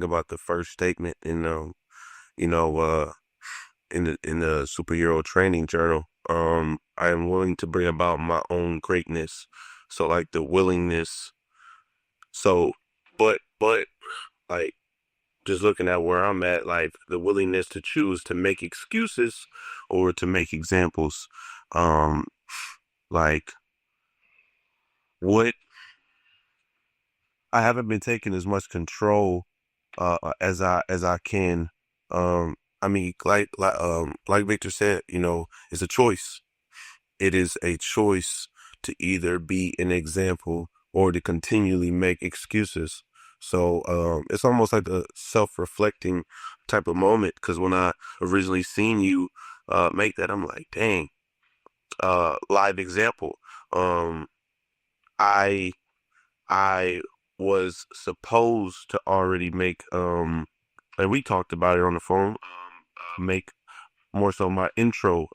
about the first statement in you know, in the superhero training journal. I am willing to bring about my own greatness. So like the willingness. So, but like just looking at where I'm at, like the willingness to choose to make excuses or to make examples. Um, like what I haven't been taking as much control as I can. I mean, like Victor said, it's a choice. It is a choice to either be an example or to continually make excuses. So it's almost like a self-reflecting type of moment. Because when I originally seen you make that, I'm like, dang, live example. Um, I I was supposed to already make and we talked about it on the phone, make more so my intro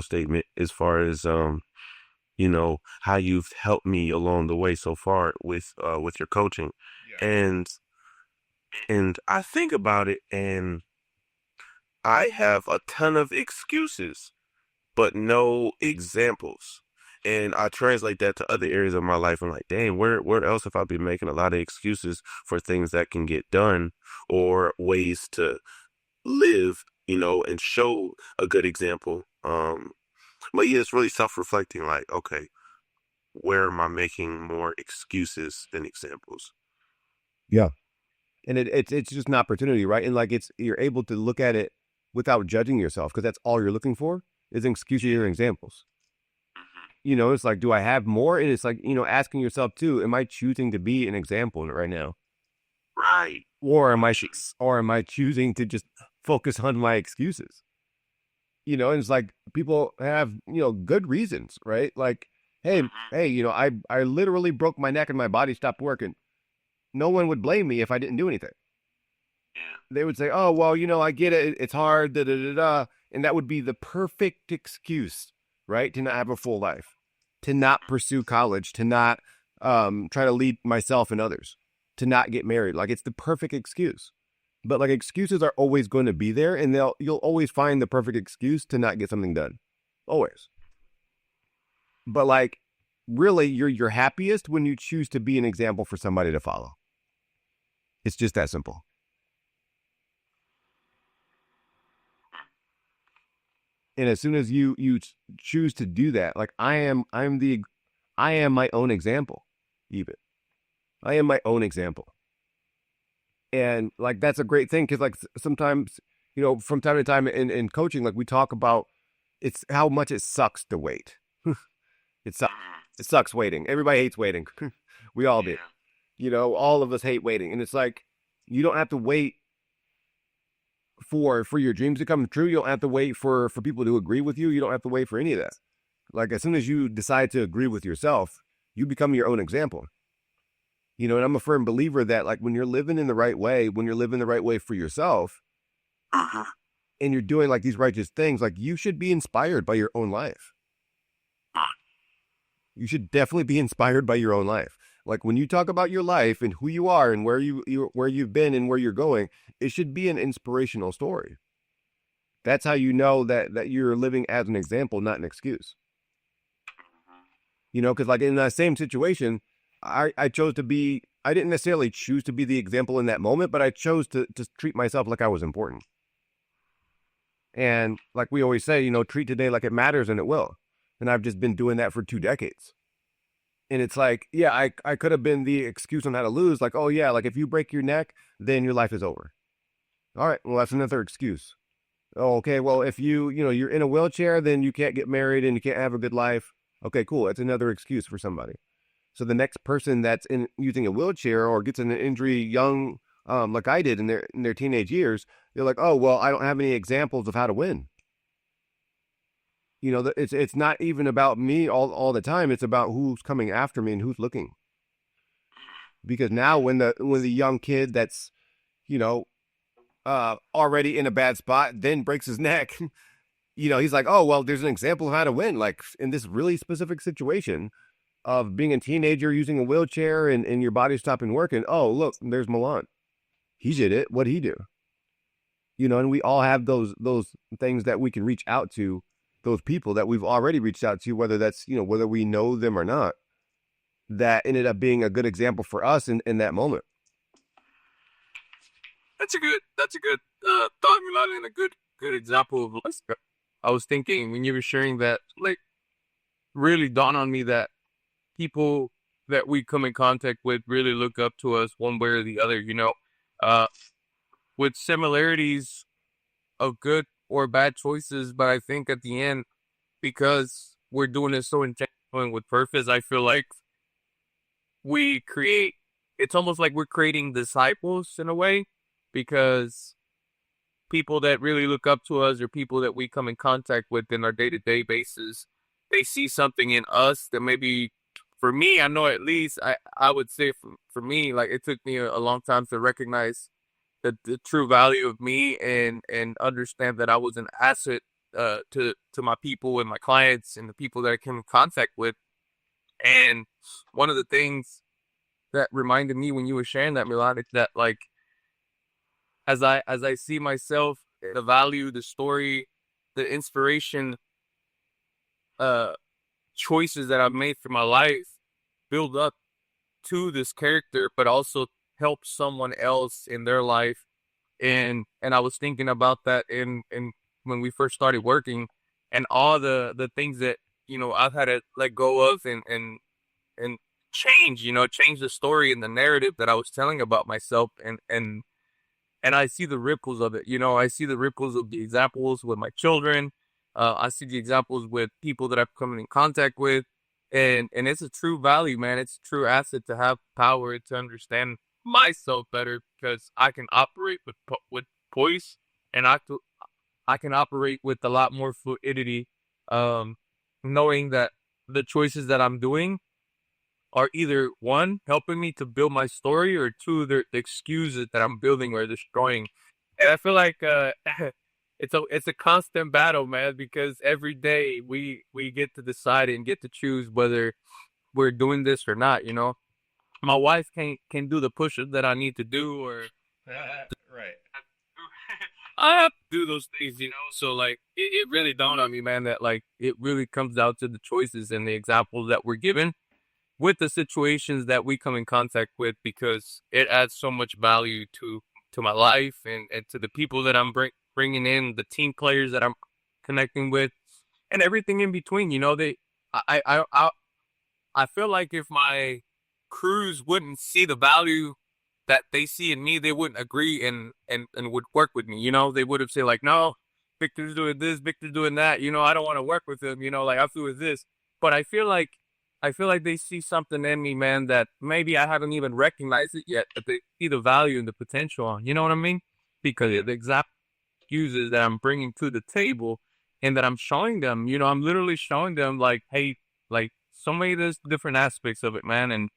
statement as far as how you've helped me along the way so far with your coaching. Yeah. And and I think about it, and I have a ton of excuses but no examples. And I translate that to other areas of my life. I'm like, dang, where else have I been making a lot of excuses for things that can get done or ways to live, and show a good example. But yeah, it's really self-reflecting, like, okay, where am I making more excuses than examples? Yeah. And it's just an opportunity, right? And like you're able to look at it without judging yourself because that's all you're looking for is an excuse or examples. It's like, do I have more? And it's like, asking yourself too, am I choosing to be an example right now? Right. Or am I choosing to just focus on my excuses? And it's like people have, good reasons, right? Like, hey, I literally broke my neck and my body stopped working. No one would blame me if I didn't do anything. They would say, "Oh, well, I get it. It's hard, da da da da," and that would be the perfect excuse, right, to not have a full life, to not pursue college, to not try to lead myself and others, to not get married. Like it's the perfect excuse. But like excuses are always going to be there, and you'll always find the perfect excuse to not get something done, always. But like, really, you're happiest when you choose to be an example for somebody to follow. It's just that simple. And as soon as you choose to do that, like I am my own example. Even I am my own example, and like that's a great thing because like sometimes from time to time in coaching, like we talk about it's how much it sucks to wait. It sucks. It sucks waiting. Everybody hates waiting. We all do. All of us hate waiting, and it's like you don't have to wait for your dreams to come true. You don't have to wait for people to agree with you. You don't have to wait for any of that. Like as soon as you decide to agree with yourself, you become your own example. And I'm a firm believer that like when you're living in the right way, when you're living the right way for yourself, Uh-huh. and you're doing like these righteous things, like you should be inspired by your own life. You should definitely be inspired by your own life. Like when you talk about your life and who you are and where you've been and where you're going, it should be an inspirational story. That's how you know that you're living as an example, not an excuse. Because like in that same situation, I chose to be. I didn't necessarily choose to be the example in that moment, but I chose to treat myself like I was important. And like we always say, treat today like it matters and it will. And I've just been doing that for 2 decades. And it's like, yeah, I could have been the excuse on how to lose. Like, oh yeah, like if you break your neck, then your life is over. All right, well that's another excuse. Oh, okay, well if you're in a wheelchair, then you can't get married and you can't have a good life. Okay, cool. That's another excuse for somebody. So the next person that's in using a wheelchair or gets an injury young, like I did in their teenage years, they're like, oh well, I don't have any examples of how to win. It's not even about me all the time. It's about who's coming after me and who's looking. Because now when the young kid that's you know already in a bad spot then breaks his neck, he's like, oh well, there's an example of how to win. Like in this really specific situation of being a teenager using a wheelchair and your body stopping working. Oh look, there's Milan. He did it. What'd he do? And we all have those things that we can reach out to, those people that we've already reached out to, whether that's, whether we know them or not, that ended up being a good example for us in that moment. That's a good thought, Milan, and a good example of like I was thinking when you were sharing that, like really dawned on me that people that we come in contact with really look up to us one way or the other, uh, with similarities of good or bad choices. But I think at the end, because we're doing it so intentionally with purpose, I feel like we create, it's almost like we're creating disciples in a way, because people that really look up to us or people that we come in contact with in our day-to-day basis, they see something in us that maybe, for me, I know at least I would say for me, like it took me a long time to recognize the true value of me and understand that I was an asset to my people and my clients and the people that I came in contact with. And one of the things that reminded me when you were sharing that, Milan, is that like as I see myself, the value, the story, the inspiration, uh, choices that I've made for my life build up to this character, but also help someone else in their life. And I was thinking about that in when we first started working, and all the things that I've had to let go of and change, change the story and the narrative that I was telling about myself, and I see the ripples of it. I see the ripples of the examples with my children. I see the examples with people that I've come in contact with, and it's a true value, man. It's a true asset to have power to understand myself better, because I can operate with poise, and I can operate with a lot more fluidity, um, knowing that the choices that I'm doing are either one, helping me to build my story, or two, the excuses that I'm building or destroying. And I feel like it's a constant battle, man, because every day we get to decide and get to choose whether we're doing this or not. My wife can do the push-ups that I need to do, or Right. I have to do those things. So like it really dawned on me, man, that like it really comes down to the choices and the examples that we're given with the situations that we come in contact with, because it adds so much value to my life and to the people that I'm bringing in, the team players that I'm connecting with, and everything in between. I feel like if my crews wouldn't see the value that they see in me, they wouldn't agree and would work with me. They would have said like, no, Victor's doing this, Victor's doing that. I don't want to work with him. Like I'm doing this. But I feel like they see something in me, man, that maybe I haven't even recognized it yet, but they see the value and the potential on. You know what I mean? Because the exact uses that I'm bringing to the table and that I'm showing them, I'm literally showing them like, hey, like so many there's different aspects of it, man. And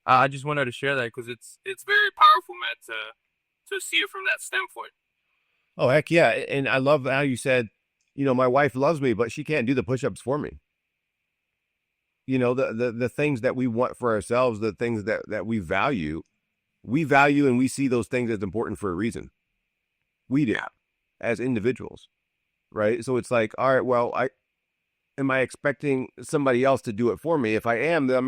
I just wanted to share that because it's very powerful, man, to see it from that standpoint. Oh heck yeah! And I love how you said, my wife loves me, but she can't do the push-ups for me. The things that we want for ourselves, the things that we value and we see those things as important for a reason. We do, as individuals, right? So it's like, all right, well, I expecting somebody else to do it for me? If I am, then I'm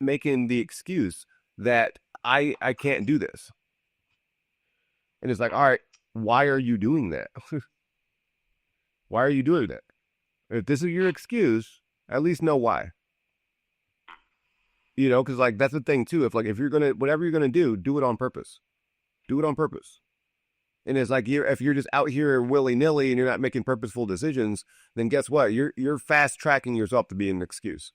making the excuse that I can't do this. And it's like, all right, why are you doing that? Why are you doing that? If this is your excuse, at least know why. Because like that's the thing too. If you're gonna whatever you're gonna do it on purpose. Do it on purpose. And it's like if you're just out here willy nilly and you're not making purposeful decisions, then guess what? You're fast tracking yourself to be an excuse,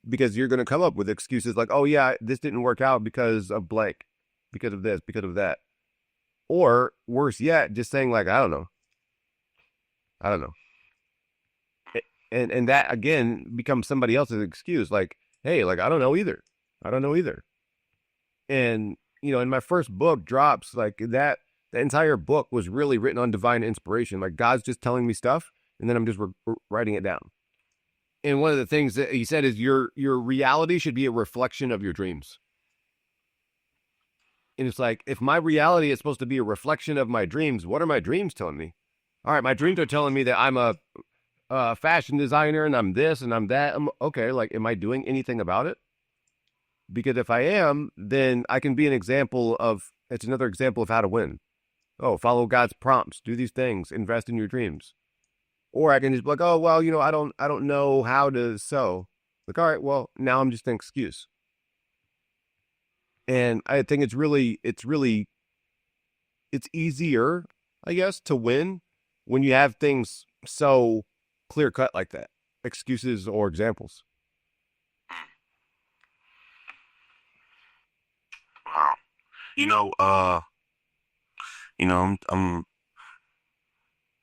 because you're gonna come up with excuses like, oh yeah, this didn't work out because of blank, because of this, because of that, or worse yet, just saying like, I don't know, and that again becomes somebody else's excuse. Like, hey, like I don't know either. And in my first book drops like that, the entire book was really written on divine inspiration. Like God's just telling me stuff, and then I'm just writing it down. And one of the things that he said is your reality should be a reflection of your dreams. And it's like, if my reality is supposed to be a reflection of my dreams, what are my dreams telling me? All right, my dreams are telling me that I'm a fashion designer and I'm this and I'm that. Okay, like, am I doing anything about it? Because if I am, then I can be an example of, it's another example of how to win. Oh, follow God's prompts, do these things, invest in your dreams. Or I can just be like, oh, well, I don't know how to sew. Like, all right, well, now I'm just an excuse. And I think it's easier, I guess, to win when you have things so clear cut like that, excuses or examples. Wow. You know, I'm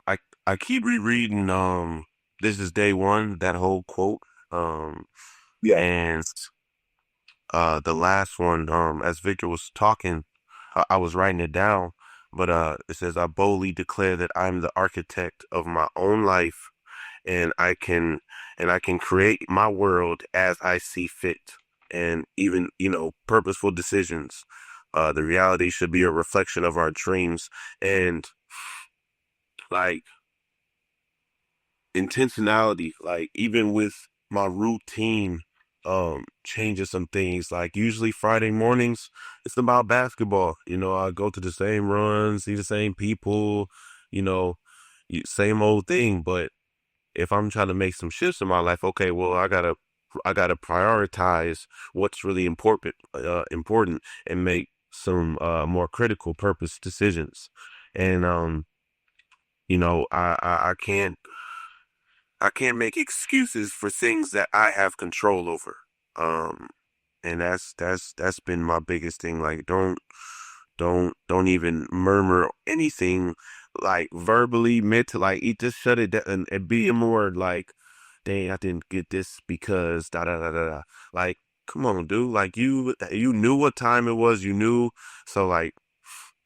I I keep rereading This Is Day One, that whole quote. Um Yeah. and the last one, as Victor was talking, I was writing it down, but it says, I boldly declare that I'm the architect of my own life, and I can create my world as I see fit, and even, purposeful decisions. The reality should be a reflection of our dreams, and like intentionality, like even with my routine, changing some things. Like usually Friday mornings, it's about basketball. I go to the same runs, see the same people, you know, same old thing. But if I'm trying to make some shifts in my life, okay, well, I gotta prioritize what's really important, and make some more critical purpose decisions. And I can't make excuses for things that I have control over. Um, and that's been my biggest thing. Like, don't even murmur anything, like verbally, mentally. Like, you just shut it down, and be more like, dang, I didn't get this because da da da da da. Like, come on, dude. Like, you knew what time it was. You knew. So, like,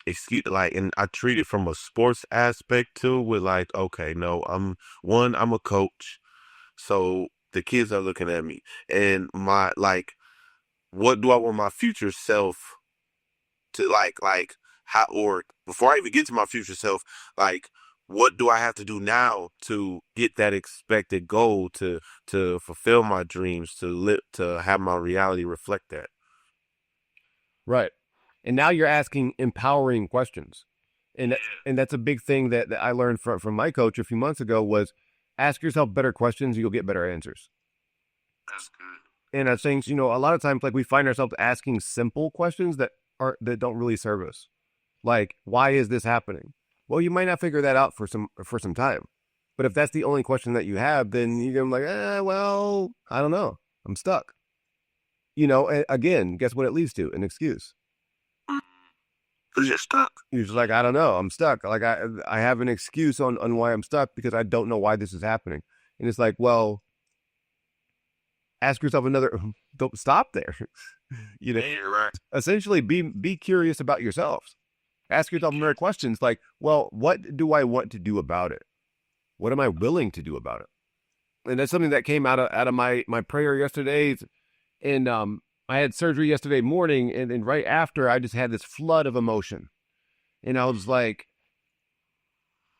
excuse, like, and I treat it from a sports aspect too, with like, okay, no, I'm a coach, so the kids are looking at me, and my, like, what do I want my future self to, like, how, or before I even get to my future self, like, what do I have to do now to get that expected goal, to fulfill my dreams, to have my reality reflect that. Right. And now you're asking empowering questions. And and that's a big thing that I learned from my coach a few months ago was ask yourself better questions, you'll get better answers. That's good. And I think, a lot of times like we find ourselves asking simple questions that don't really serve us. Like, why is this happening? Well, you might not figure that out for some time. But if that's the only question that you have, then you're gonna be like, well, I don't know. I'm stuck. Again, guess what it leads to? An excuse. Cause you're stuck. You're just like, I don't know. I'm stuck. Like I have an excuse on why I'm stuck because I don't know why this is happening. And it's like, well, ask yourself another. Don't stop there. Yeah, you're right. Essentially, be curious about yourselves. Ask yourself more questions like, well, what do I want to do about it? What am I willing to do about it? And that's something that came out of my prayer yesterday. And I had surgery yesterday morning, and right after, I just had this flood of emotion, and I was like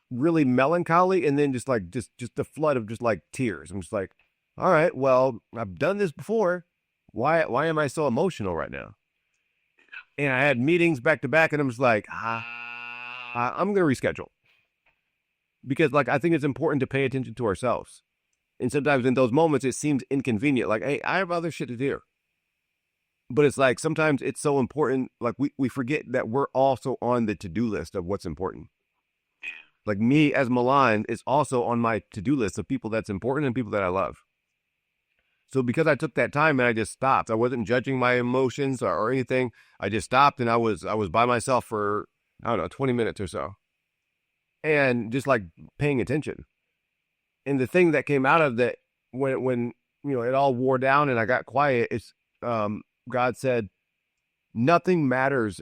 really melancholy, and then just like just the flood of just like tears. I'm just like, all right, well, I've done this before. Why am I so emotional right now? And I had meetings back to back, and I'm just like, I'm gonna reschedule because like I think it's important to pay attention to ourselves. And sometimes in those moments, it seems inconvenient. Like, hey, I have other shit to do. But it's like sometimes it's so important. Like we forget that we're also on the to do list of what's important. Like me as Milan is also on my to do list of people that's important and people that I love. So because I took that time and I just stopped, I wasn't judging my emotions or anything. I just stopped and I was by myself for, I don't know, 20 minutes or so, and just like paying attention. And the thing that came out of that when it all wore down and I got quiet, it's God said, nothing matters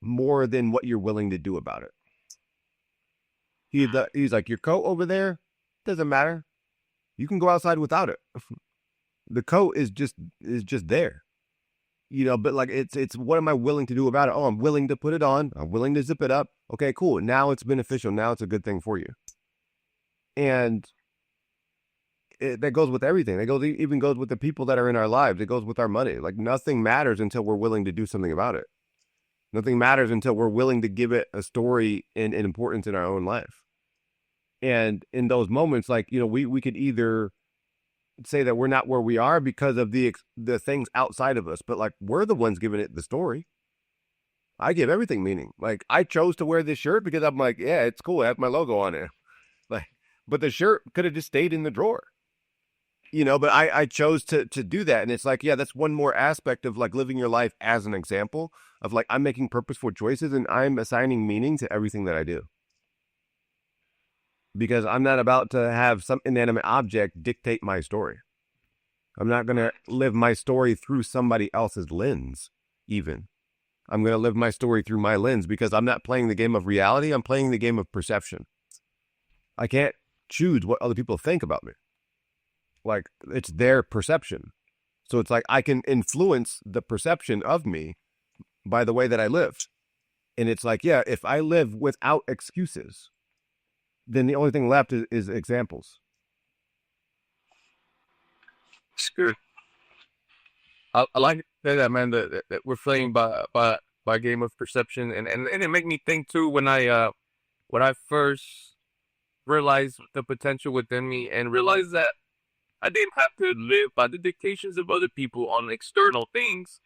more than what you're willing to do about it. He's like, your coat over there doesn't matter. You can go outside without it. The coat is just there. But like it's what am I willing to do about it? Oh, I'm willing to put it on. I'm willing to zip it up. Okay, cool. Now it's beneficial. Now it's a good thing for you. And that goes with everything. Even goes with the people that are in our lives. It goes with our money. Like nothing matters until we're willing to do something about it. Nothing matters until we're willing to give it a story and importance in our own life. And in those moments, like, we could either say that we're not where we are because of the things outside of us, but like we're the ones giving it the story. I give everything meaning. Like I chose to wear this shirt because I'm like, yeah, it's cool. It has my logo on it. Like, but the shirt could have just stayed in the drawer. But I chose to do that. And it's like, yeah, that's one more aspect of like living your life as an example of like, I'm making purposeful choices and I'm assigning meaning to everything that I do. Because I'm not about to have some inanimate object dictate my story. I'm not going to live my story through somebody else's lens, even. I'm going to live my story through my lens because I'm not playing the game of reality. I'm playing the game of perception. I can't choose what other people think about me. Like, it's their perception. So it's like I can influence the perception of me by the way that I live. And it's like, yeah, if I live without excuses, then the only thing left is examples. It's good. I like to say that, man, that we're playing by game of perception. And it made me think, too, when I first realized the potential within me and realized that I didn't have to live by the dictations of other people on external things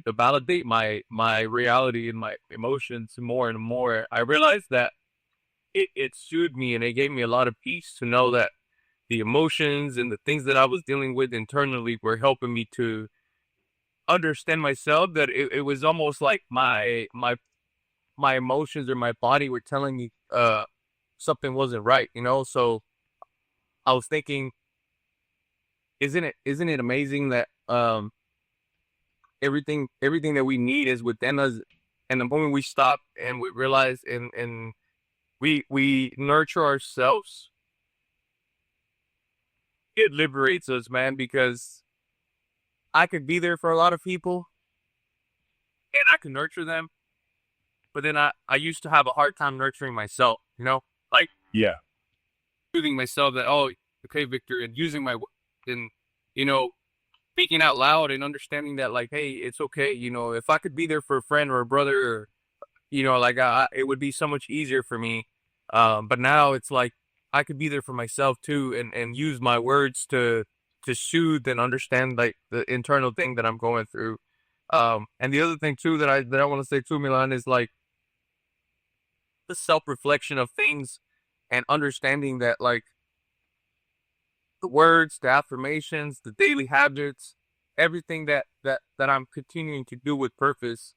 to validate my reality and my emotions more and more. I realized that it soothed me and it gave me a lot of peace to know that the emotions and the things that I was dealing with internally were helping me to understand myself, that it was almost like my emotions or my body were telling me something wasn't right, So I was thinking, isn't it amazing that everything that we need is within us, and the moment we stop and we realize and we nurture ourselves, it liberates us, man, because I could be there for a lot of people and I can nurture them, but then I used to have a hard time nurturing myself, like Yeah. soothing myself that, oh, okay, Victor, and using and speaking out loud and understanding that, like, hey, it's okay, if I could be there for a friend or a brother, or like it would be so much easier for me. But now it's like I could be there for myself too, and use my words to soothe and understand like the internal thing that I'm going through. And the other thing too that I want to say too, Milan, is like the self-reflection of things and understanding that like the words, the affirmations, the daily habits, everything that I'm continuing to do with purpose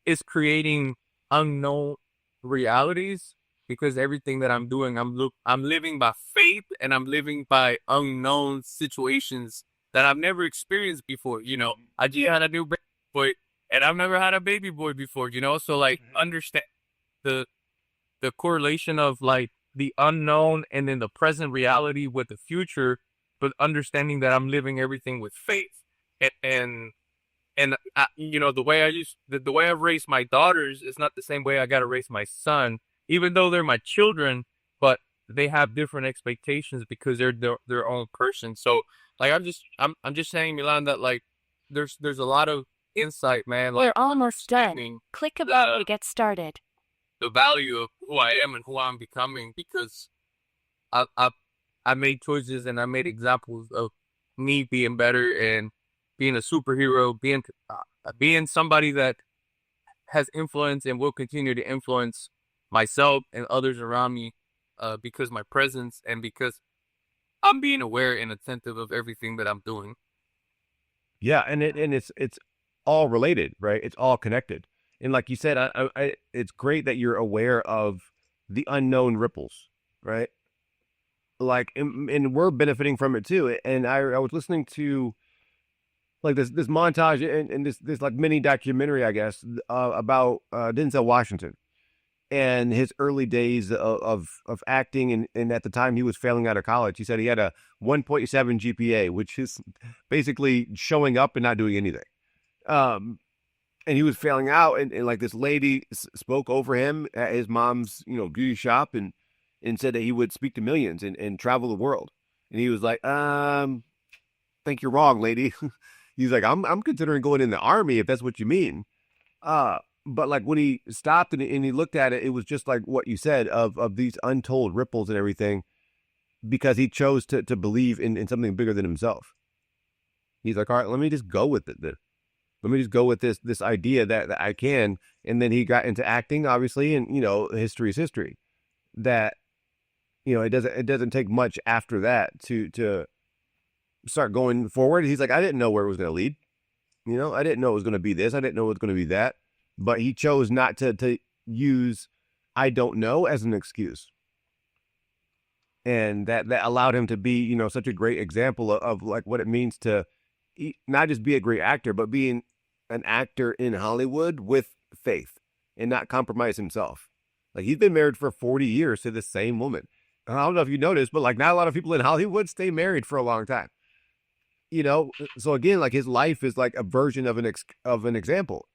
is creating unknown realities, because everything that I'm doing, I'm living by faith and I'm living by unknown situations that I've never experienced before. I just had a new baby boy and I've never had a baby boy before, so like understand the correlation of like the unknown and then the present reality with the future, but understanding that I'm living everything with faith and the way I've raised my daughters is not the same way I got to raise my son, even though they're my children, but they have different expectations because they're their own person. So like I'm just saying, Milan, that like there's a lot of insight, man. We're Like, almost done. understanding Click above to get started. the value of who I am and who I'm becoming, because I made choices and I made examples of me being better and being a superhero, being somebody that has influence and will continue to influence myself and others around me, because my presence and because I'm being aware and attentive of everything that I'm doing. Yeah, and it's all related, right? It's all connected. And like you said, it's great that you're aware of the unknown ripples, right? Like, and we're benefiting from it too. And I was listening to like this montage and this like mini documentary, I guess, about Denzel Washington and his early days of acting, and at the time he was failing out of college. He said he had a 1.7 GPA, which is basically showing up and not doing anything. And he was failing out, and like this lady spoke over him at his mom's, beauty shop, and said that he would speak to millions and travel the world. And he was like, think you're wrong, lady. He's like, I'm considering going in the army if that's what you mean. But like when he stopped and he looked at it, it was just like what you said of these untold ripples and everything, because he chose to believe in something bigger than himself. He's like, all right, let me just go with it then. Let me just go with this idea that I can. And then he got into acting, obviously, and history is history. That it doesn't take much after that to start going forward. He's like, I didn't know where it was going to lead. I didn't know it was going to be this. I didn't know it was going to be that. But he chose not to use I don't know as an excuse. And that allowed him to be, such a great example of like what it means to not just be a great actor, but being an actor in Hollywood with faith and not compromise himself. Like he's been married for 40 years to the same woman. I don't know if you noticed, but like not a lot of people in Hollywood stay married for a long time. So again, like his life is like a version of an example.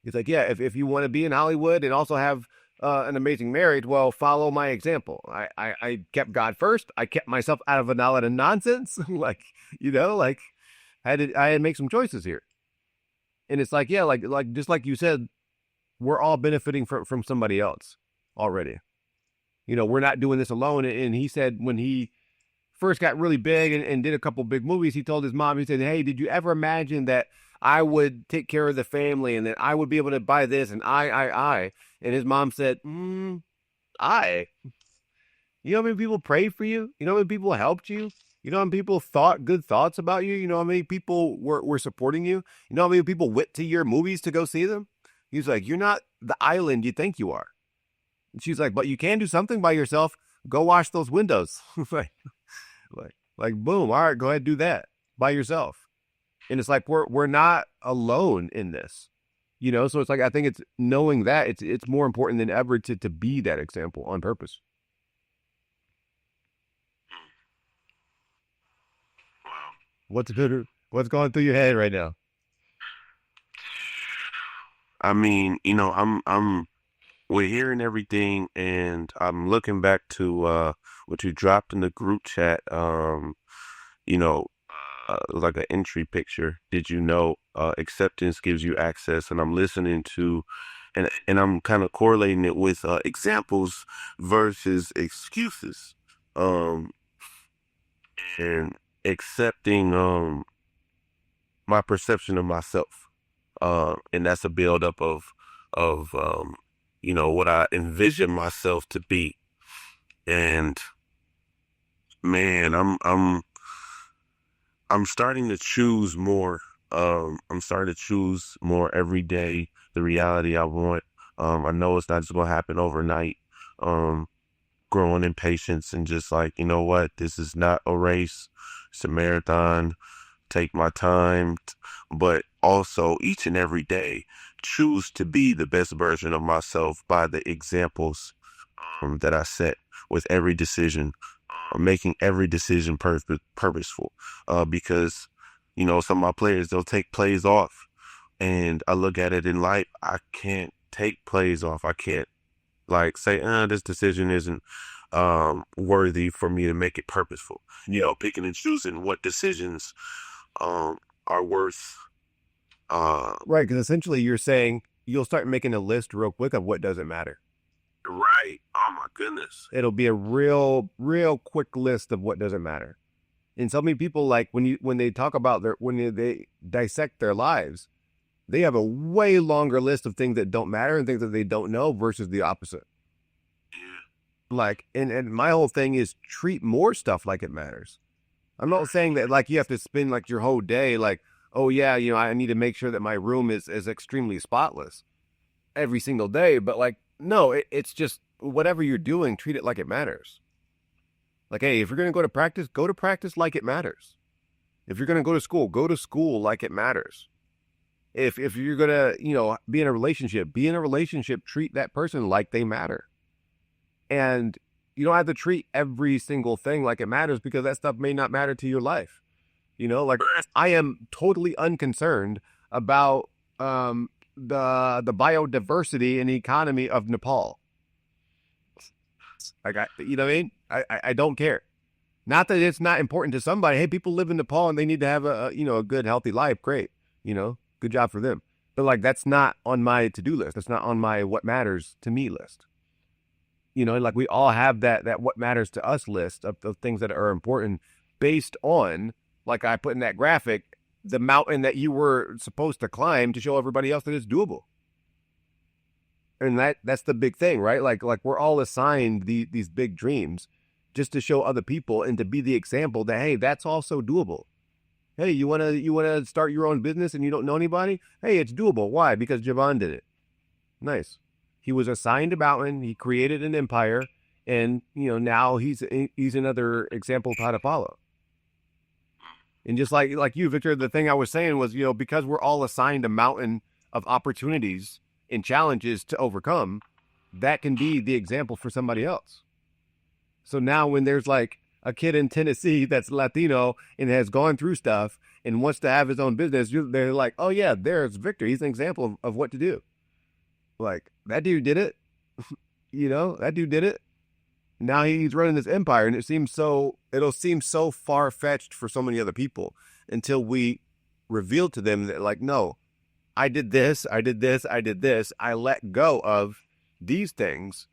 It's like, yeah, if you want to be in Hollywood and also have an amazing marriage, well, follow my example. I kept God first. I kept myself out of a lot of nonsense. like I had to make some choices here. And it's like, yeah, like just like you said, we're all benefiting from somebody else already. We're not doing this alone. And he said when he first got really big and did a couple big movies, he told his mom, he said, hey, did you ever imagine that I would take care of the family and that I would be able to buy this and I. And his mom said, I. You know how many people prayed for you? You know how many people helped you? You know how many people thought good thoughts about you? You know how many people were supporting you? You know how many people went to your movies to go see them? He's like, you're not the island you think you are. And she's like, but you can do something by yourself. Go wash those windows. like boom. All right, go ahead and do that by yourself. And it's like we're not alone in this, So it's like I think it's knowing that it's more important than ever to be that example on purpose. Wow. What's going through your head right now? I mean, we're hearing everything, and I'm looking back to what you dropped in the group chat. Like an entry picture. Did you know acceptance gives you access? And I'm listening to, and I'm kind of correlating it with examples versus excuses, and accepting my perception of myself, and that's a buildup of what I envision myself to be, and man, I'm starting to choose more. I'm starting to choose more every day the reality I want. I know it's not just gonna happen overnight. Growing in patience and just like, you know what, this is not a race, it's a marathon. Take my time, but also each and every day choose to be the best version of myself by the examples that I set with every decision. Making every decision purposeful, because some of my players, they'll take plays off, and I look at it in life, I can't take plays off. I can't like say this decision isn't worthy for me to make it purposeful. Picking and choosing what decisions are worth right, because essentially you're saying you'll start making a list real quick of what doesn't matter. Right. Oh my goodness. It'll be a real quick list of what doesn't matter. And so many people, like when they talk about when they dissect their lives, they have a way longer list of things that don't matter and things that they don't know versus the opposite. Yeah. Like, and my whole thing is treat more stuff like it matters. I'm not saying that like you have to spend like your whole day like, oh yeah, I need to make sure that my room is extremely spotless every single day. But like, no, it's just whatever you're doing, treat it like it matters. Like, hey, if you're going to go to practice like it matters. If you're going to go to school like it matters. If you're going to, be in a relationship, treat that person like they matter. And you don't have to treat every single thing like it matters because that stuff may not matter to your life. Like I am totally unconcerned about the biodiversity and economy of Nepal. Like, you know what I mean? I don't care. Not that it's not important to somebody. Hey, people live in Nepal and they need to have a good, healthy life. Great. Good job for them. But like, that's not on my to-do list. That's not on my what matters to me list. Like we all have that what matters to us list of things that are important based on, like I put in that graphic, the mountain that you were supposed to climb to show everybody else that it's doable. And that's the big thing, right? Like we're all assigned these big dreams just to show other people and to be the example that, hey, that's also doable. Hey, you wanna start your own business and you don't know anybody? Hey, it's doable. Why? Because Javon did it. Nice. He was assigned a mountain. He created an empire, and now he's another example of how to follow. And just like you, Victor, the thing I was saying was, because we're all assigned a mountain of opportunities and challenges to overcome, that can be the example for somebody else. So now when there's like a kid in Tennessee that's Latino and has gone through stuff and wants to have his own business, they're like, oh yeah, there's Victor. He's an example of what to do. Like, that dude did it. That dude did it. Now he's running this empire, and it'll seem so far-fetched for so many other people until we reveal to them that, like, no, I did this, I did this, I did this. I let go of these things.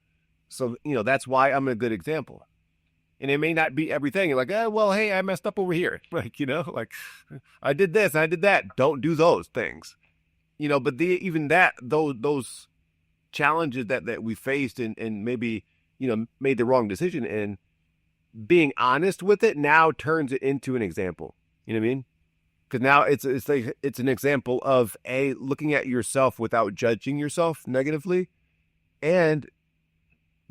So, that's why I'm a good example. And it may not be everything. You're like, well, hey, I messed up over here. Like, like I did this, I did that. Don't do those things. But those challenges that we faced and maybe, made the wrong decision in, being honest with it now turns it into an example. You know what I mean? Because now it's an example of looking at yourself without judging yourself negatively, and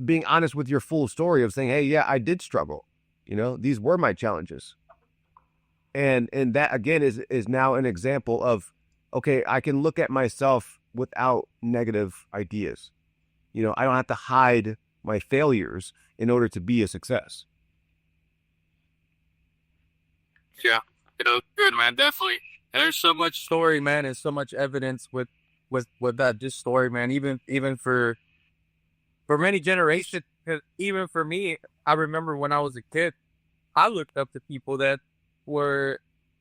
being honest with your full story of saying, hey, yeah, I did struggle. These were my challenges. And that again is now an example of, okay, I can look at myself without negative ideas. I don't have to hide my failures in order to be a success. Yeah, good, man, definitely. And there's so much story, man, and so much evidence with this story, man. Even for many generations, 'cause even for me, I remember when I was a kid, I looked up to people that were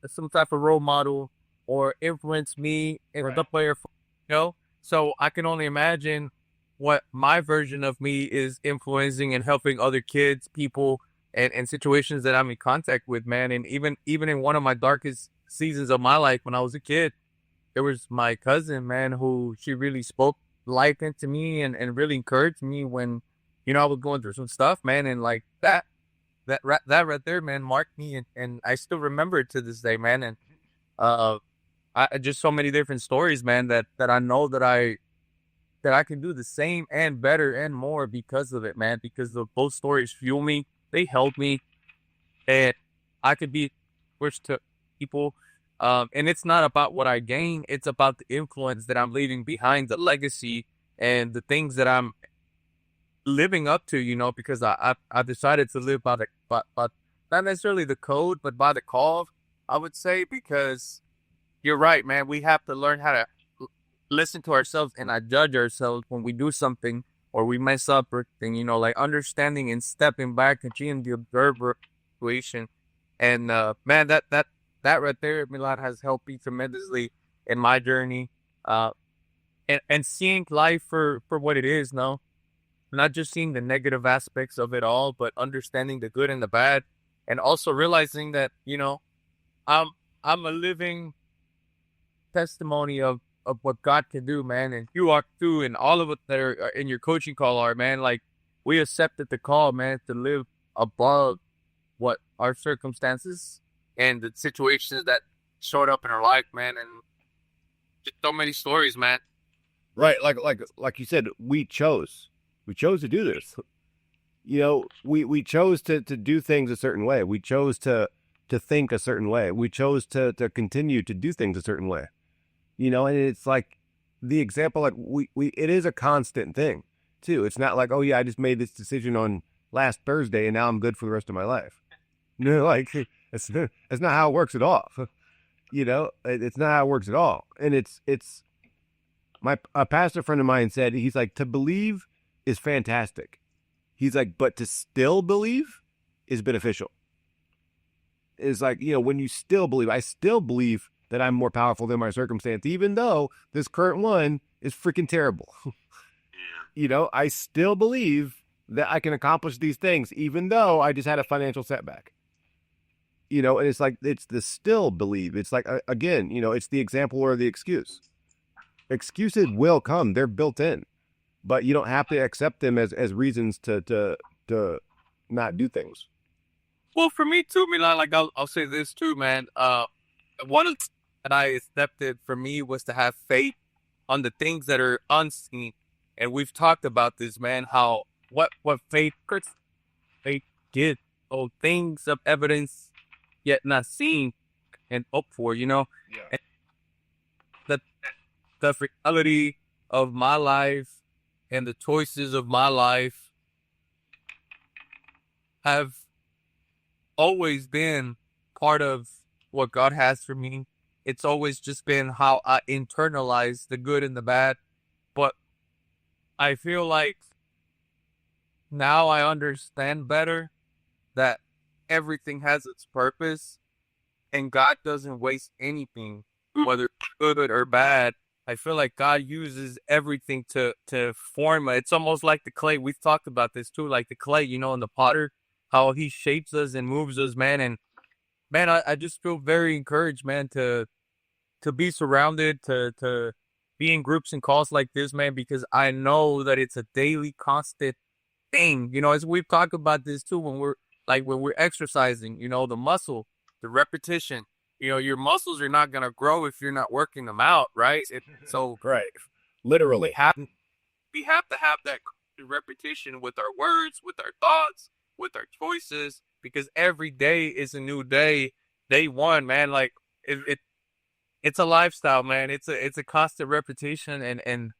some type of role model or influenced me in the player, So I can only imagine what my version of me is influencing and helping other kids, people, and situations that I'm in contact with, man. And even in one of my darkest seasons of my life when I was a kid, there was my cousin, man, who she really spoke life into me and really encouraged me when, I was going through some stuff, man. And like that right there, man, marked me. And I still remember it to this day, man. And, I just so many different stories, man, that I know that I can do the same and better and more because of it, man, because those stories fuel me. They help me, and I could be pushed to people. And it's not about what I gain. It's about the influence that I'm leaving behind, the legacy and the things that I'm living up to, because I decided to live by not necessarily the code, but by the call, I would say, because you're right, man. We have to learn how to listen to ourselves and not judge ourselves when we do something or we mess up or thing, like understanding and stepping back and being the observer situation. And man, that right there, Milad, has helped me tremendously in my journey. And seeing life for what it is, no, not just seeing the negative aspects of it all, but understanding the good and the bad, and also realizing that I'm a living testimony of what God can do, man. And you are too, and all of us that are in your coaching call are, man. Like, we accepted the call, man, to live above what our circumstances and the situations that showed up in our life, man. And just so many stories, man. Right, like you said, we chose to do this. We chose to do things a certain way. We chose to think a certain way. We chose to continue to do things a certain way. And it's like the example, like it is a constant thing too. It's not like, oh yeah, I just made this decision on last Thursday and now I'm good for the rest of my life. Like it's not how it works at all. It's not how it works at all. And it's a pastor friend of mine said, he's like, to believe is fantastic. He's like, but to still believe is beneficial. Is like, when you still believe, I still believe that I'm more powerful than my circumstance, even though this current one is freaking terrible. I still believe that I can accomplish these things, even though I just had a financial setback. And it's like, it's the still believe. It's like, again, it's the example or the excuse. Excuses will come. They're built in, but you don't have to accept them as reasons to not do things. Well, for me too, Milan, like I'll say this too, man. One of the that I accepted for me was to have faith on the things that are unseen. And we've talked about this, man, how what faith did, oh, things of evidence yet not seen and hoped for, Yeah. And the reality of my life and the choices of my life have always been part of what God has for me. It's always just been how I internalize the good and the bad. But I feel like now I understand better that everything has its purpose and God doesn't waste anything, whether good or bad. I feel like God uses everything to form it. It's almost like the clay. We've talked about this too, like the clay, in the potter, how he shapes us and moves us, man. And man, I just feel very encouraged, man, to be surrounded, to be in groups and calls like this, man, because I know that it's a daily, constant thing. As we've talked about this too, when we're exercising, the muscle, the repetition. Your muscles are not gonna grow if you're not working them out, right? So Right. Literally. we have to have that repetition with our words, with our thoughts, with our choices, because every day is a new day. Day one, man, like it's a lifestyle, man. It's a constant repetition, and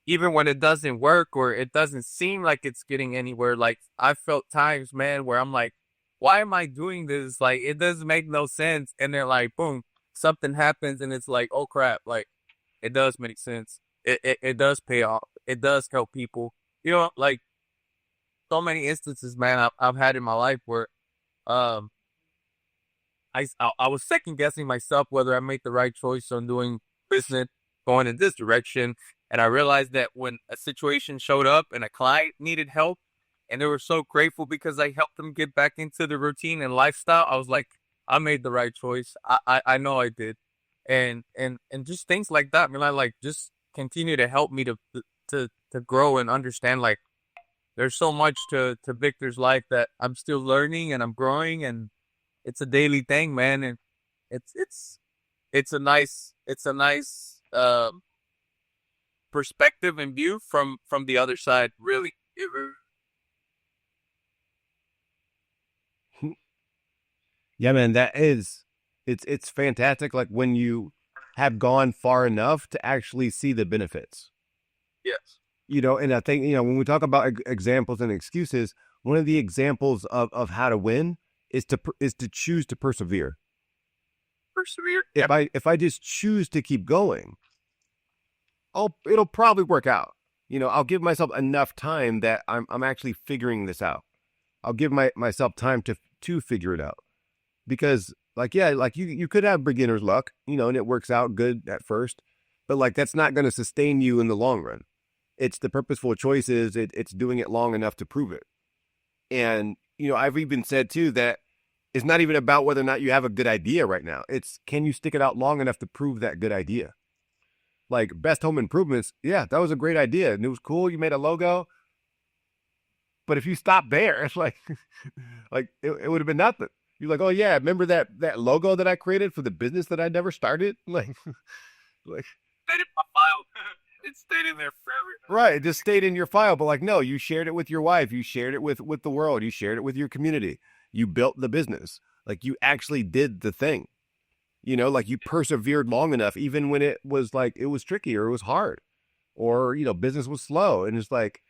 even when it doesn't work or it doesn't seem like it's getting anywhere, like I felt times, man, where I'm like, why am I doing this? Like it doesn't make no sense. And then like boom, something happens and it's like, oh crap, like it does make sense. It does pay off. It does help people. Like so many instances, man, I've had in my life where um I was second guessing myself whether I made the right choice on doing business going in this direction. And I realized that when a situation showed up and a client needed help and they were so grateful because I helped them get back into the routine and lifestyle, I was like, I made the right choice. I know I did. And just things like that, man, like just continue to help me to grow and understand, like there's so much to Victor's life that I'm still learning and I'm growing, and it's a daily thing, man. And it's a nice perspective and view from the other side, really. Yeah, man, it's fantastic. Like when you have gone far enough to actually see the benefits. Yes. And I think, when we talk about examples and excuses, one of the examples of how to win is to choose to persevere. Persevere. If I just choose to keep going, it'll probably work out. I'll give myself enough time that I'm actually figuring this out. I'll give myself time to figure it out. Because like you could have beginner's luck, and it works out good at first, but like that's not going to sustain you in the long run. It's the purposeful choices. It's doing it long enough to prove it. And I've even said too that it's not even about whether or not you have a good idea right now. It's, can you stick it out long enough to prove that good idea? Like Best Home Improvements, yeah, that was a great idea and it was cool. You made a logo, but if you stop there, it's like it would have been nothing. You're like, oh yeah, remember that logo that I created for the business that I never started? Like Stayed in my file. It stayed in there forever. Right, it just stayed in your file. But like, no, you shared it with your wife. You shared it with the world. You shared it with your community. You built the business. Like you actually did the thing. Like you persevered long enough, even when it was tricky or it was hard, or business was slow, and it's like,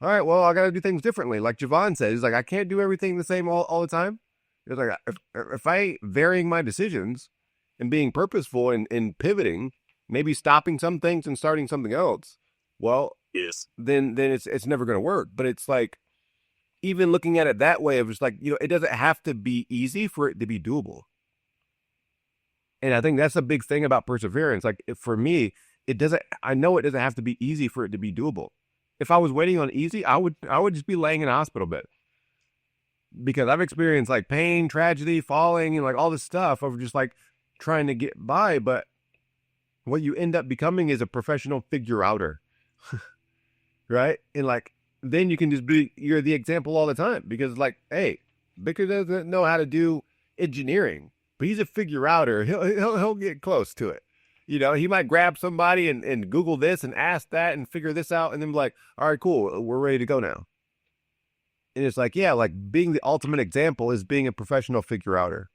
all right, well, I got to do things differently. Like Javon said, he's like, I can't do everything the same all the time. It's like if I varying my decisions, and being purposeful and pivoting, maybe stopping some things and starting something else, well, Yes. then it's never going to work. But it's like, even looking at it that way, of just like, it doesn't have to be easy for it to be doable. And I think that's a big thing about perseverance. Like, for me, I know it doesn't have to be easy for it to be doable. If I was waiting on easy, I would just be laying in a hospital bed, because I've experienced like pain, tragedy, falling, and like all this stuff of just like trying to get by. But what you end up becoming is a professional figure outer, right? And like, then you can just you're the example all the time, because like, hey, Victor doesn't know how to do engineering, but he's a figure outer. He'll get close to it. He might grab somebody and Google this and ask that and figure this out, and then be like, all right, cool, we're ready to go now. And it's like, yeah, like being the ultimate example is being a professional figure outer.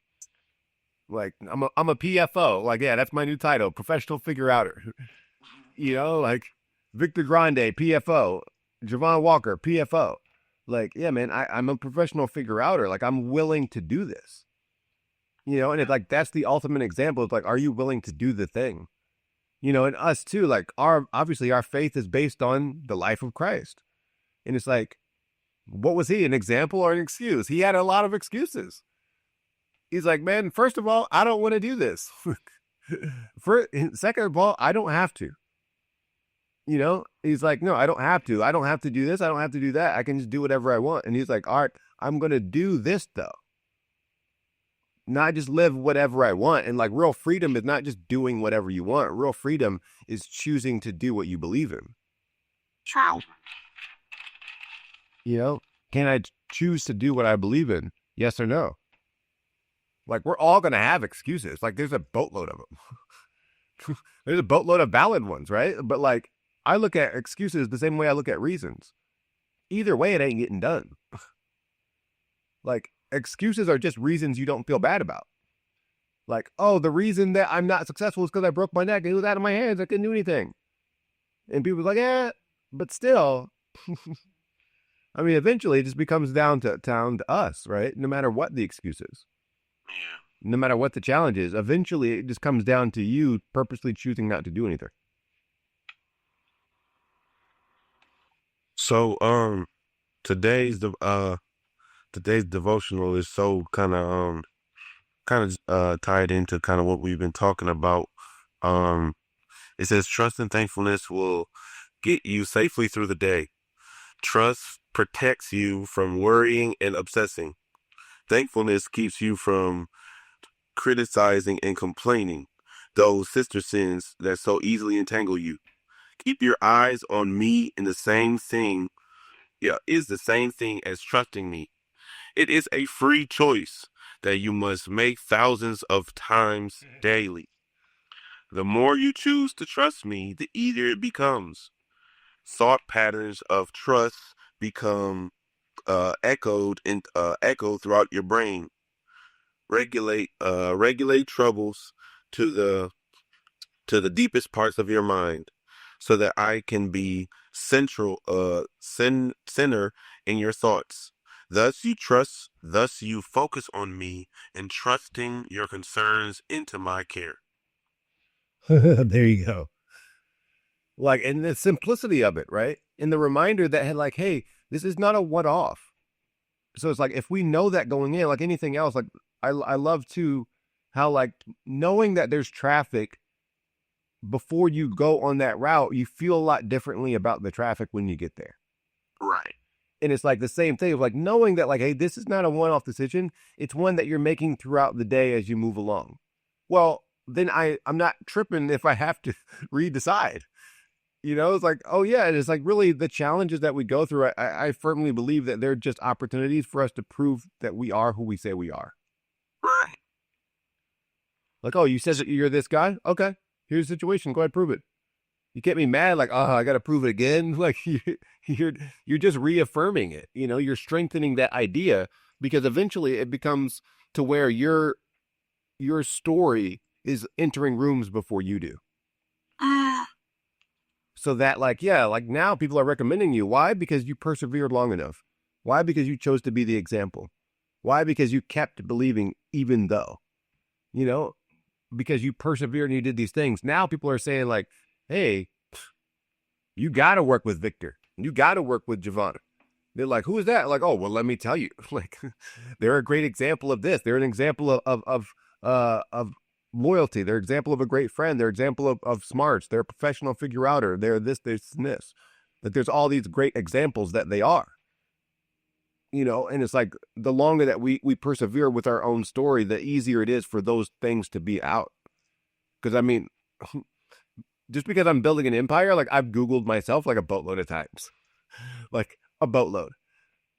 Like, I'm a PFO. Like, yeah, that's my new title, professional figure outer. Like Victor Grande, PFO, Javon Walker, PFO. Like, yeah, man, I'm a professional figure outer. Like, I'm willing to do this. And it's like, that's the ultimate example. It's like, are you willing to do the thing? And us too, like, obviously our faith is based on the life of Christ. And it's like, what was he, an example or an excuse? He had a lot of excuses. He's like, man, first of all, I don't want to do this. Second of all, I don't have to. He's like, no, I don't have to. I don't have to do this. I don't have to do that. I can just do whatever I want. And he's like, all right, I'm going to do this though. Not just live whatever I want. And like, real freedom is not just doing whatever you want. Real freedom is choosing to do what you believe in. True. Can I choose to do what I believe in? Yes or no? Like, we're all going to have excuses. Like, there's a boatload of them. There's a boatload of valid ones, right? But like, I look at excuses the same way I look at reasons. Either way, it ain't getting done. Like, excuses are just reasons you don't feel bad about. Like, oh, the reason that I'm not successful is because I broke my neck. It was out of my hands. I couldn't do anything. And people are like, but still, I mean, eventually it just becomes down to us, right? No matter what the excuse is. Yeah. No matter what the challenge is, eventually it just comes down to you purposely choosing not to do anything. So, today's devotional is so kind of tied into kind of what we've been talking about. It says trust and thankfulness will get you safely through the day. Trust protects you from worrying and obsessing. Thankfulness keeps you from criticizing and complaining, those sister sins that so easily entangle you. Keep your eyes on me, and the same thing is the same thing as trusting me. It is a free choice that you must make thousands of times daily. The more you choose to trust me, the easier it becomes. Thought patterns of trust become echoed throughout your brain. Regulate troubles to the deepest parts of your mind, so that I can be center in your thoughts. Thus you focus on me, and trusting your concerns into my care. There you go. Like, and the simplicity of it, right? And the reminder that, like, hey, this is not a one-off. So it's like, if we know that going in, like anything else, like I love to how, like, knowing that there's traffic before you go on that route, you feel a lot differently about the traffic when you get there. Right. And it's like the same thing of like knowing that, like, hey, this is not a one-off decision. It's one that you're making throughout the day as you move along. Well, then I'm not tripping if I have to redecide. It's like, oh yeah, and it's like, really, the challenges that we go through, I firmly believe that they're just opportunities for us to prove that we are who we say we are. Right. Like, oh, you said that you're this guy? Okay, here's the situation. Go ahead, prove it. You get me mad, like, oh, I got to prove it again. Like, you're just reaffirming it. You're strengthening that idea, because eventually it becomes to where your story is entering rooms before you do. So that, like, yeah, like now people are recommending you. Why? Because you persevered long enough. Why? Because you chose to be the example. Why? Because you kept believing even though. because you persevered and you did these things. Now people are saying like, hey, you got to work with Victor. You got to work with Javon. They're like, who is that? Like, oh, well, let me tell you. Like, they're a great example of this. They're an example of loyalty. They're an example of a great friend. They're an example of smarts. They're a professional figure outer. They're this, and this. That there's all these great examples that they are. You know, and it's like the longer that we persevere with our own story, the easier it is for those things to be out. Because I mean, just because I'm building an empire, like I've Googled myself like a boatload of times. Like a boatload.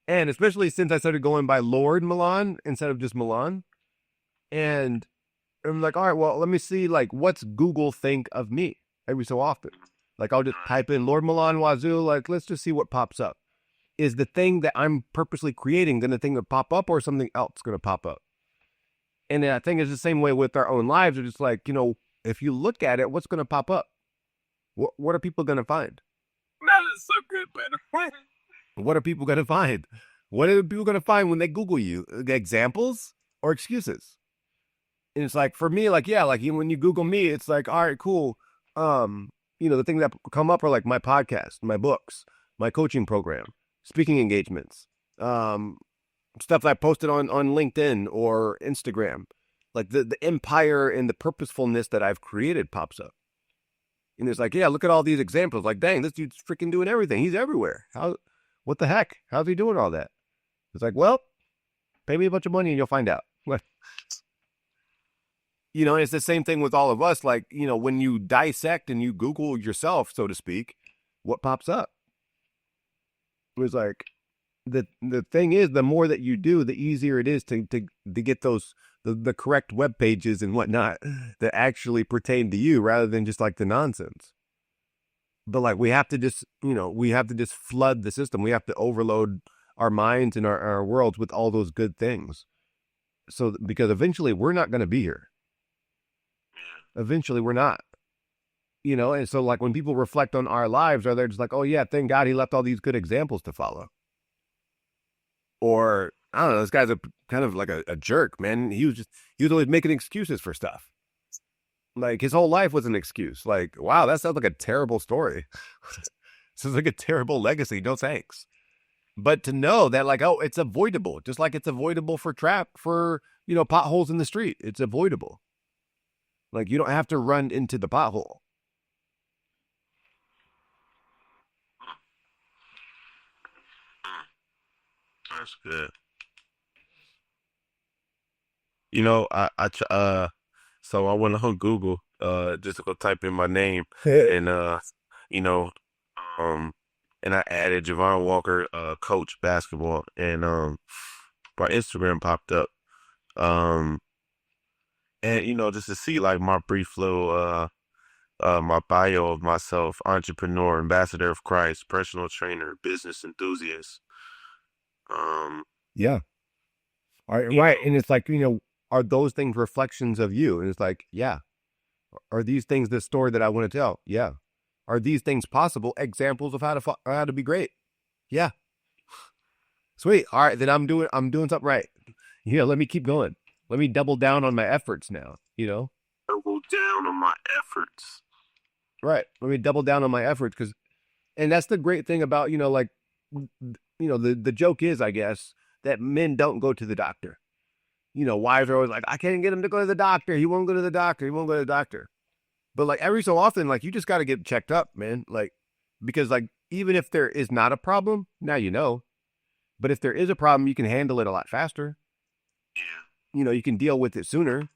And especially since I started going by Lord Milan instead of just Milan. And I'm like, all right, well, let me see, like, what's Google think of me every so often? Like, I'll just type in Lord Milan Wazoo, like, let's just see what pops up. Is the thing that I'm purposely creating going to thing to pop up or something else going to pop up? And I think it's the same way with our own lives. It's just like, you know, if you look at it, what's going to pop up? What are people going to find? That is so good, man. What are people going to find? What are people going to find when they Google you? Examples or excuses? And it's like, for me, like, yeah, like when you Google me, it's like, all right, cool. You know, the things that come up are like my podcast, my books, my coaching program, speaking engagements, stuff that I posted on LinkedIn or Instagram. Like the empire and the purposefulness that I've created pops up. And it's like, yeah, look at all these examples. Like, dang, this dude's freaking doing everything. He's everywhere. What the heck? How's he doing all that? It's like, well, pay me a bunch of money and you'll find out. You know, it's the same thing with all of us. Like, you know, when you dissect and you Google yourself, so to speak, what pops up? It was like, the thing is, the more that you do, the easier it is to get those the correct web pages and whatnot that actually pertain to you, rather than just like the nonsense. But like, we have to just, you know, flood the system. We have to overload our minds and our worlds with all those good things. So because eventually we're not going to be here. Eventually we're not. You know, and so like when people reflect on our lives, are they just like, oh yeah, thank God he left all these good examples to follow? Or, I don't know, this guy's kind of like a jerk, man. He was always making excuses for stuff. Like, his whole life was an excuse. Like, wow, that sounds like a terrible story. Sounds like a terrible legacy. No thanks. But to know that, like, oh, it's avoidable. Just like it's avoidable for, you know, potholes in the street. It's avoidable. Like, you don't have to run into the pothole. That's good. You know, so I went on Google, just to go type in my name, and you know, um, and I added Javon Walker, coach basketball, and my Instagram popped up, um, and you know, just to see like my brief little, my bio of myself: entrepreneur, ambassador of Christ, personal trainer, business enthusiast. Yeah. All right, You right. know, And it's like, you know, are those things reflections of you? And it's like, yeah. Are these things the story that I want to tell? Yeah. Are these things possible examples of how to be great? Yeah. Sweet. All right, then I'm doing something right. Yeah, let me keep going. Let me double down on my efforts now, you know? double down on my efforts. Right. Let me double down on my efforts, and that's the great thing about, you know, like, you know, the joke is, I guess, that men don't go to the doctor. You know, wives are always like, I can't get him to go to the doctor. He won't go to the doctor. He won't go to the doctor. But like every so often, like, you just got to get checked up, man. Like, because like, even if there is not a problem, now you know. But if there is a problem, you can handle it a lot faster. Yeah. You know, you can deal with it sooner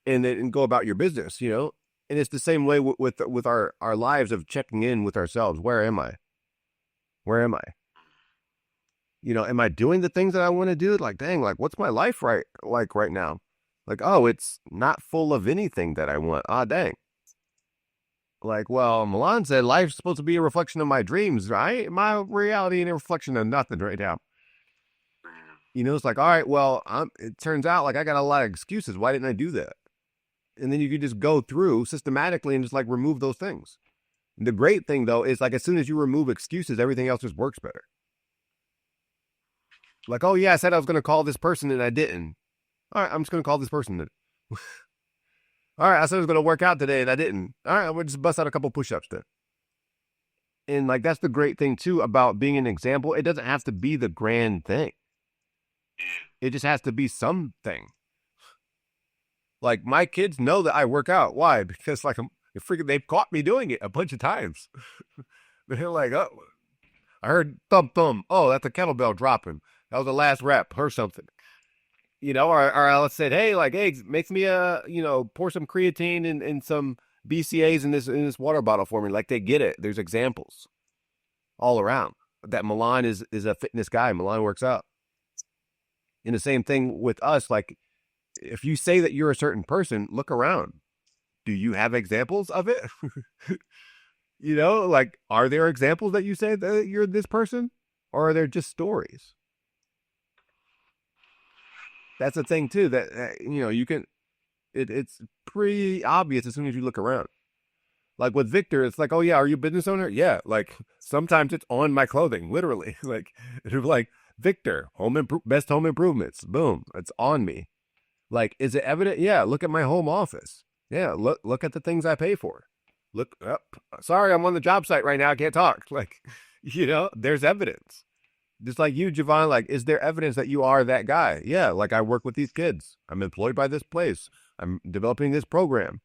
and go about your business, you know? And it's the same way with our lives of checking in with ourselves. Where am I? Where am I? You know, am I doing the things that I want to do? Like, dang, like, what's my life right now? Like, oh, it's not full of anything that I want. Ah, dang. Like, well, Milan said life's supposed to be a reflection of my dreams, right? My reality ain't a reflection of nothing right now. You know, it's like, all right, well, it turns out like I got a lot of excuses. Why didn't I do that? And then you could just go through systematically and just like remove those things. The great thing though is like, as soon as you remove excuses, everything else just works better. Like, oh yeah, I said I was going to call this person and I didn't. All right, I'm just going to call this person then. All right, I said I was going to work out today and I didn't. All right, we'll just bust out a couple push-ups then. And like, that's the great thing too about being an example. It doesn't have to be the grand thing. It just has to be something. Like, my kids know that I work out. Why? Because like they've caught me doing it a bunch of times. They're like, oh, I heard thump thump. Oh, that's a kettlebell dropping. That was the last rep or something. You know, or I said, hey, like, hey, make me pour some creatine and some BCAs in this water bottle for me. Like, they get it. There's examples all around. That Milan is a fitness guy. Milan works out. And the same thing with us. Like, if you say that you're a certain person, look around. Do you have examples of it? You know, like, are there examples that you say that you're this person? Or are there just stories? That's the thing, too, that, you can, it's pretty obvious as soon as you look around. Like with Victor, it's like, oh, yeah, are you a business owner? Yeah, like, sometimes it's on my clothing, literally. Like, Victor, best home improvements. Boom, it's on me. Like, is it evident? Yeah, look at my home office. Yeah, look at the things I pay for. Look up. Sorry, I'm on the job site right now. I can't talk. Like, there's evidence. Just like you, Javon, like, is there evidence that you are that guy? Yeah, like, I work with these kids. I'm employed by this place. I'm developing this program.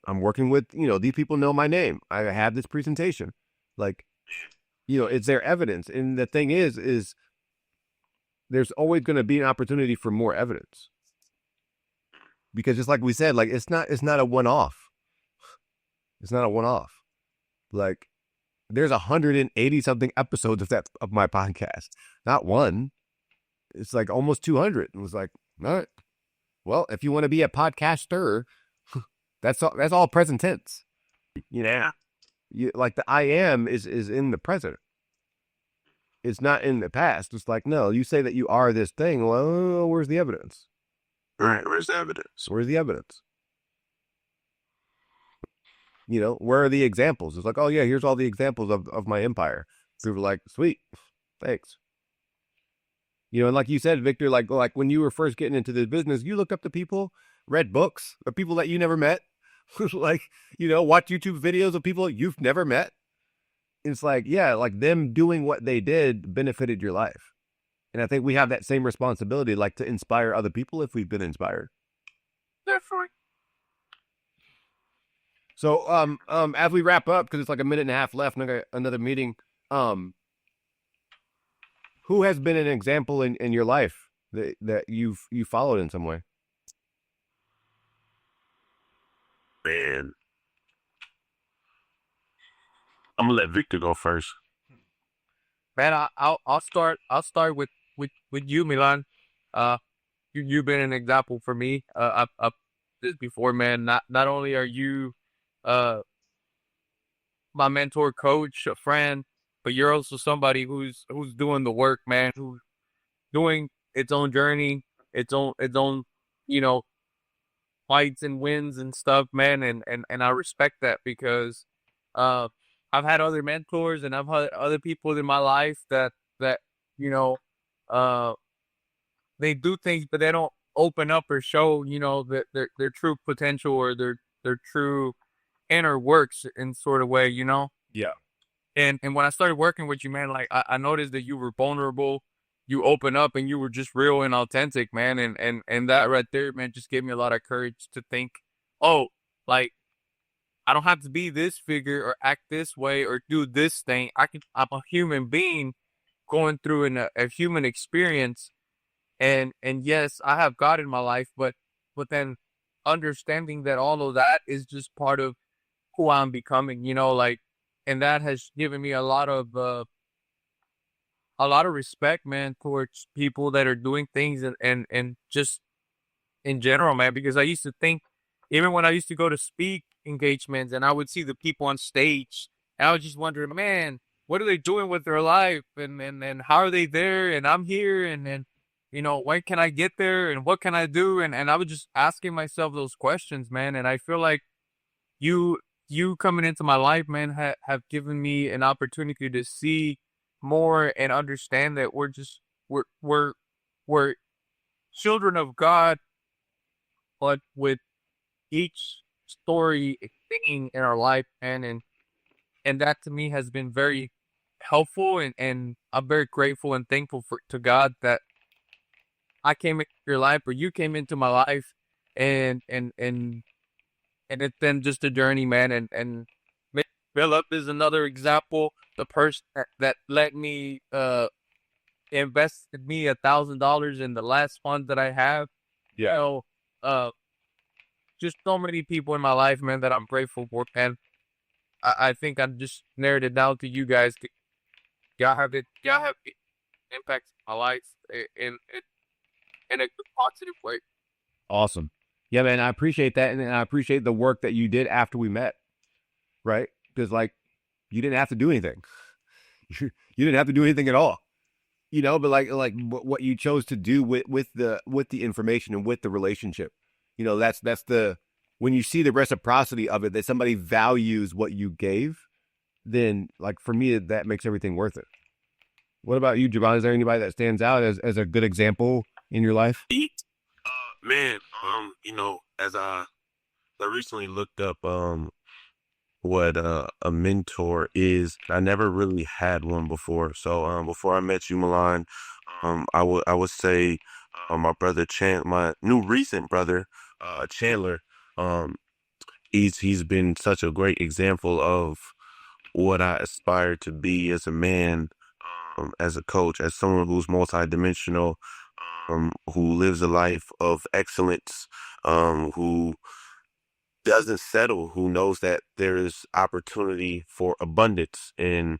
I'm working with, these people know my name. I have this presentation. Like, is there evidence? And the thing is there's always going to be an opportunity for more evidence. Because just like we said, like, it's not a one-off. It's not a one-off. Like, there's 180 something episodes of my podcast. Not one. It's like almost 200. It was like, all right. Well, if you want to be a podcaster, that's all present tense. Like the I am is in the present. It's not in the past. It's like, no, you say that you are this thing. Well, where's the evidence? Right. Where's the evidence? Where's the evidence? Where are the examples? It's like, oh, yeah, here's all the examples of my empire. People are like, sweet, thanks. And like you said, Victor, like when you were first getting into this business, you look up to people, read books of people that you never met, like, watch YouTube videos of people you've never met. It's like, yeah, like them doing what they did benefited your life. And I think we have that same responsibility, like to inspire other people if we've been inspired. Definitely. So, as we wrap up, because it's like a minute and a half left, and I got another meeting. Who has been an example in your life that you followed in some way? Man, I'm gonna let Victor go first. Man, I'll start with you, Milan. You've been an example for me. I've this before, man. Not only are you my mentor, coach, a friend, but you're also somebody who's doing the work, man, who's doing its own journey, its own, fights and wins and stuff, man. And I respect that because, I've had other mentors and I've had other people in my life that, you know, uh, they do things, but they don't open up or show, their true potential or their true inner works in sort of way, Yeah. And when I started working with you, man, like I noticed that you were vulnerable, you open up, and you were just real and authentic, man. And that right there, man, just gave me a lot of courage to think, oh, like I don't have to be this figure or act this way or do this thing. I'm a human being going through a human experience, and yes, I have God in my life, but then understanding that all of that is just part of who I'm becoming, like, and that has given me a lot of respect, man, towards people that are doing things and just in general, man, because I used to think, even when I used to go to speak engagements and I would see the people on stage, and I was just wondering, man, what are they doing with their life, and how are they there, and I'm here, and when can I get there, and what can I do, and I was just asking myself those questions, man, and I feel like you coming into my life, man, have given me an opportunity to see more and understand that we're children of God, but with each story a thing in our life, and that to me has been very helpful, and I'm very grateful and thankful to God that I came into your life, or you came into my life, and and and and it's been just a journey, man. And Philip is another example. The person that let me invested me $1,000 in the last fund that I have. Yeah. Uh, just so many people in my life, man, that I'm grateful for, and I think I just narrowed it down to you guys. Y'all have impact my life in a good, positive way. Awesome. Yeah, man, I appreciate that. And I appreciate the work that you did after we met, right? Because, like, you didn't have to do anything. You didn't have to do anything at all, but like what you chose to do with the information and with the relationship, that's the when you see the reciprocity of it, that somebody values what you gave, then, like, for me, that makes everything worth it. What about you, Javon? Is there anybody that stands out as a good example in your life? Man, as I recently looked up what a mentor is. I never really had one before. So before I met you, Milan, I would say my brother my new recent brother, Chandler. Um, he's been such a great example of what I aspire to be as a man, as a coach, as someone who's multidimensional, who lives a life of excellence, who doesn't settle, who knows that there is opportunity for abundance in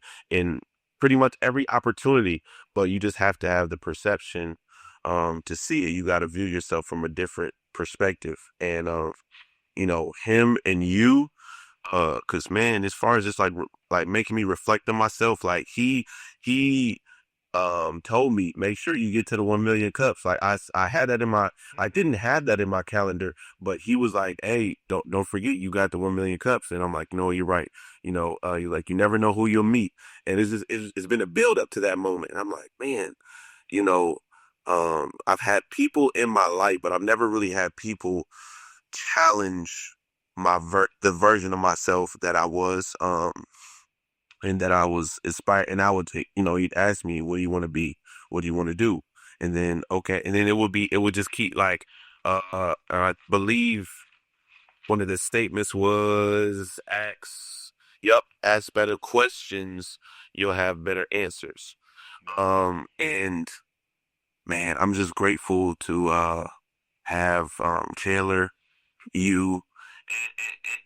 pretty much every opportunity, but you just have to have the perception to see it. You got to view yourself from a different perspective. And him and you, cause man, as far as just like making me reflect on myself, like he told me, make sure you get to the 1 million cups. Like I had that I didn't have that in my calendar, but he was like, hey, don't forget you got the 1 million cups. And I'm like, no, you're right. You're like, you never know who you'll meet. And it's been a build up to that moment. And I'm like, man, you know, I've had people in my life, but I've never really had people challenge the version of myself that I was, and that I was inspired. And I would take, he'd ask me, what do you want to be? What do you want to do? And then, okay. And then it would just keep like, I believe one of the statements was ask better questions. You'll have better answers. And man, I'm just grateful to, have, Chandler, you,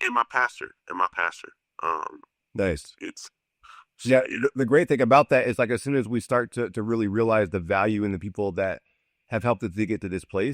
and my pastor. Um, Nice. it's, Yeah, the great thing about that is, like, as soon as we start to really realize the value in the people that have helped us to get to this place,